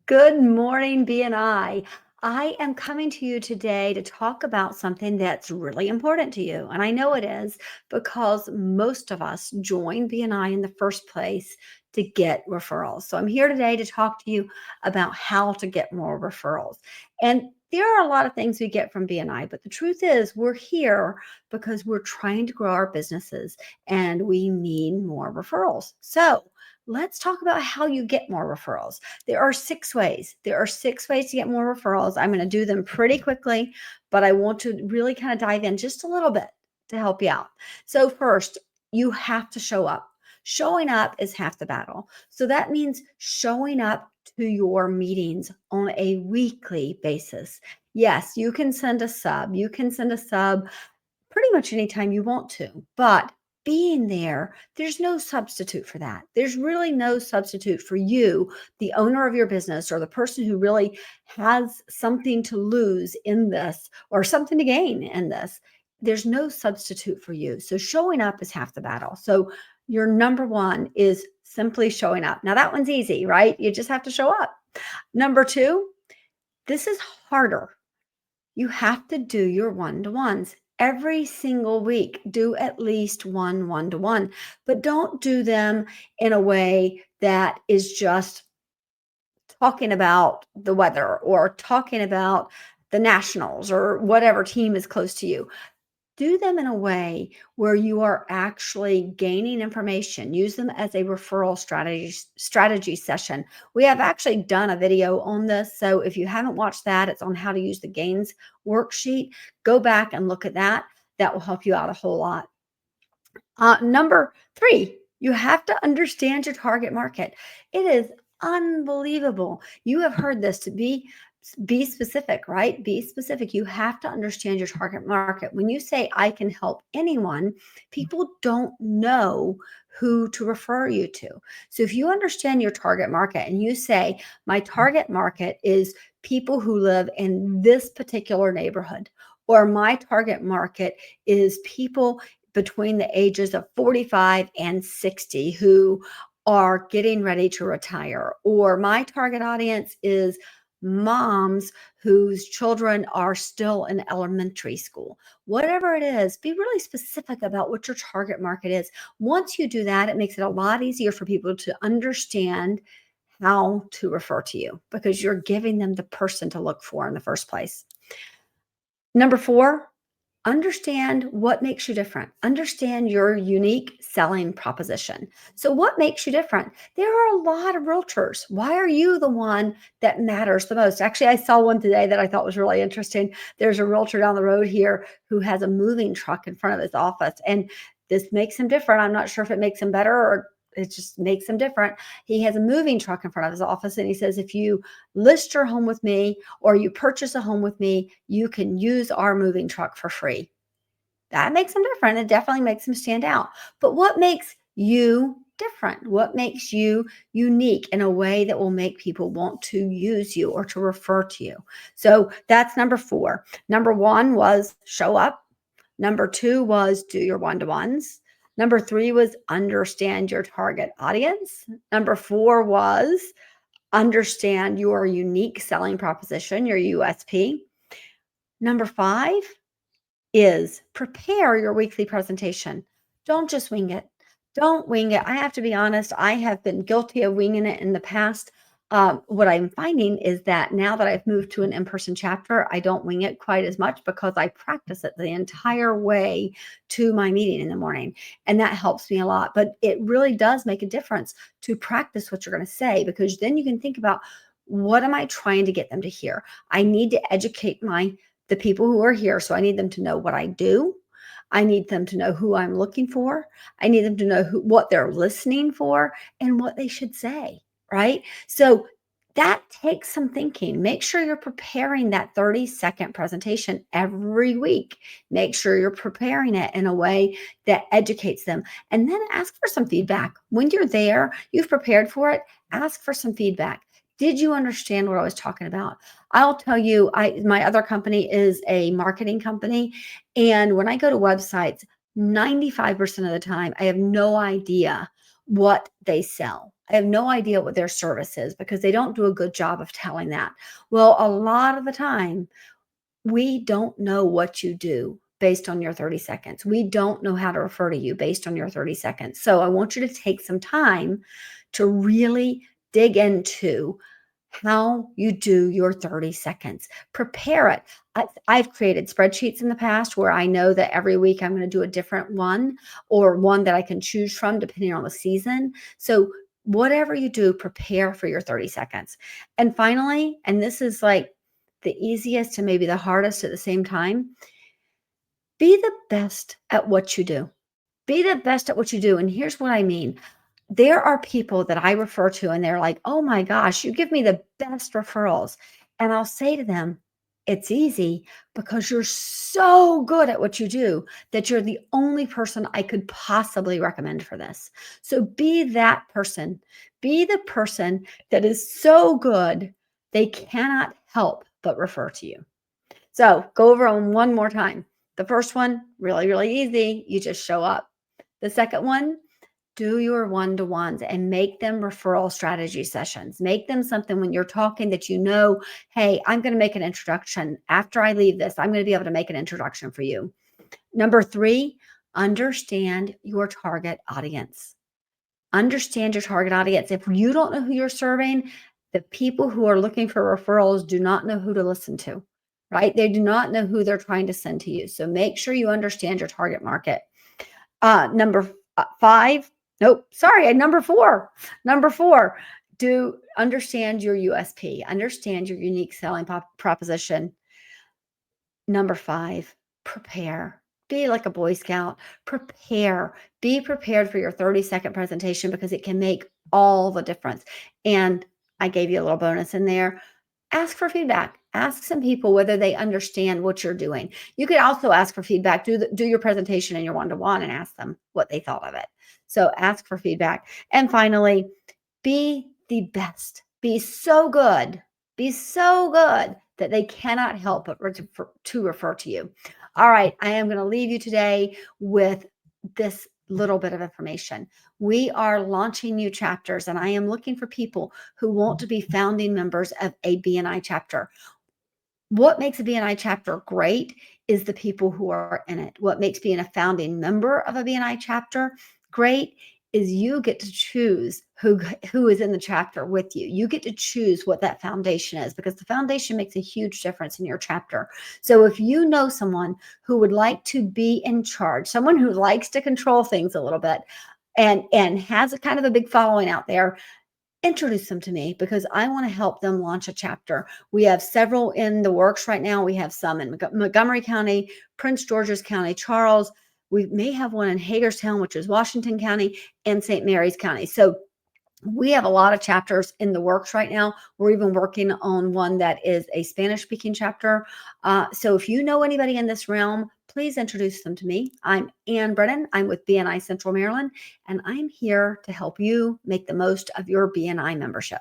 Good morning, BNI. I am coming to you today to talk about something that's really important to you. And I know it is because most of us join BNI in the first place to get referrals. So I'm here today to talk to you about how to get more referrals. And there are a lot of things we get from BNI, but the truth is we're here because we're trying to grow our businesses and we need more referrals. So let's talk about how you get more referrals. There are 6 ways. There are 6 ways to get more referrals. I'm going to do them pretty quickly, but I want to really kind of dive in just a little bit to help you out. So first, you have to show up. Showing up is half the battle. So that means showing up to your meetings on a weekly basis. Yes, you can send a sub. You can send a sub pretty much anytime you want to, but being there, there's no substitute for that. There's really no substitute for you, the owner of your business, or the person who really has something to lose in this or something to gain in this. There's no substitute for you. So showing up is half the battle. So your number one is simply showing up. Now that one's easy, right? You just have to show up. Number two, this is harder. You have to do your one-to-ones every single week. Do at least one one-to-one, but don't do them in a way that is just talking about the weather or talking about the Nationals or whatever team is close to you. Do them in a way where you are actually gaining information. Use them as a referral strategy session. We have actually done a video on this. So if you haven't watched that, it's on how to use the gains worksheet. Go back and look at that. That will help you out a whole lot. Number three, you have to understand your target market. It is unbelievable. You have heard this to be specific, right? Be specific. You have to understand your target market. When you say, I can help anyone, people don't know who to refer you to. So if you understand your target market and you say, my target market is people who live in this particular neighborhood, or my target market is people between the ages of 45 and 60 who are getting ready to retire, or my target audience is moms whose children are still in elementary school. Whatever it is, be really specific about what your target market is. Once you do that, it makes it a lot easier for people to understand how to refer to you because you're giving them the person to look for in the first place. Number four, understand what makes you different. Understand your unique selling proposition. So what makes you different? There are a lot of realtors. Why are you the one that matters the most? Actually, I saw one today that I thought was really interesting. There's a realtor down the road here who has a moving truck in front of his office, and this makes him different. I'm not sure if it makes him better or it just makes him different. He has a moving truck in front of his office, and he says, if you list your home with me or you purchase a home with me, you can use our moving truck for free. That makes him different. It definitely makes him stand out. But what makes you different? What makes you unique in a way that will make people want to use you or to refer to you? So that's number four. Number one was show up. Number two was do your one-to-ones. Number three was understand your target audience. Number four was understand your unique selling proposition, your USP. Number five is prepare your weekly presentation. Don't just wing it. Don't wing it. I have to be honest, I have been guilty of winging it in the past. What I'm finding is that now that I've moved to an in-person chapter, I don't wing it quite as much because I practice it the entire way to my meeting in the morning. And that helps me a lot. But it really does make a difference to practice what you're going to say, because then you can think about, what am I trying to get them to hear? I need to educate the people who are here. So I need them to know what I do. I need them to know who I'm looking for. I need them to know what they're listening for and what they should say, right? So that takes some thinking. Make sure you're preparing that 30-second presentation every week. Make sure you're preparing it in a way that educates them. And then ask for some feedback. When you're there, you've prepared for it, ask for some feedback. Did you understand what I was talking about? I'll tell you, my other company is a marketing company. And when I go to websites, 95% of the time, I have no idea what they sell. I have no idea what their service is because they don't do a good job of telling that. Well, a lot of the time, we don't know what you do based on your 30 seconds. We don't know how to refer to you based on your 30 seconds. So I want you to take some time to really dig into how you do your 30 seconds. Prepare it. I've created spreadsheets in the past where I know that every week I'm going to do a different one or one that I can choose from depending on the season. So whatever you do, prepare for your 30 seconds. And finally, and this is like the easiest and maybe the hardest at the same time, be the best at what you do. Be the best at what you do. And here's what I mean. There are people that I refer to and they're like, oh my gosh, you give me the best referrals. And I'll say to them, it's easy because you're so good at what you do that you're the only person I could possibly recommend for this. So be that person. Be the person that is so good they cannot help but refer to you. So go over on one more time. The first one, really, really easy. You just show up. The second one, do your one-to-ones and make them referral strategy sessions. Make them something when you're talking that you know, hey, I'm going to make an introduction. After I leave this, I'm going to be able to make an introduction for you. Number 3, understand your target audience. Understand your target audience. If you don't know who you're serving, the people who are looking for referrals do not know who to listen to, right? They do not know who they're trying to send to you. So make sure you understand your target market. Number 5, nope, sorry, number 4. Number 4, do understand your USP, understand your unique selling proposition. Number 5, prepare. Be like a Boy Scout. Prepare. Be prepared for your 30-second presentation because it can make all the difference. And I gave you a little bonus in there. Ask for feedback. Ask some people whether they understand what you're doing. You could also ask for feedback. Do your presentation in your one-to-one and ask them what they thought of it. So ask for feedback. And finally, be the best. Be so good. Be so good that they cannot help but to refer to you. All right, I am going to leave you today with this little bit of information. We are launching new chapters, and I am looking for people who want to be founding members of a BNI chapter. What makes a BNI chapter great is the people who are in it. What makes being a founding member of a BNI chapter great is you get to choose who is in the chapter with you. You get to choose what that foundation is because the foundation makes a huge difference in your chapter. So if you know someone who would like to be in charge, someone who likes to control things a little bit and has a kind of a big following out there, introduce them to me because I want to help them launch a chapter. We have several in the works right now. We have some in Montgomery County, Prince George's County, Charles. We may have one in Hagerstown, which is Washington County, and St. Mary's County. So we have a lot of chapters in the works right now. We're even working on one that is a Spanish-speaking chapter. So if you know anybody in this realm, please introduce them to me. I'm Ann Brennan. I'm with BNI Central Maryland, and I'm here to help you make the most of your BNI membership.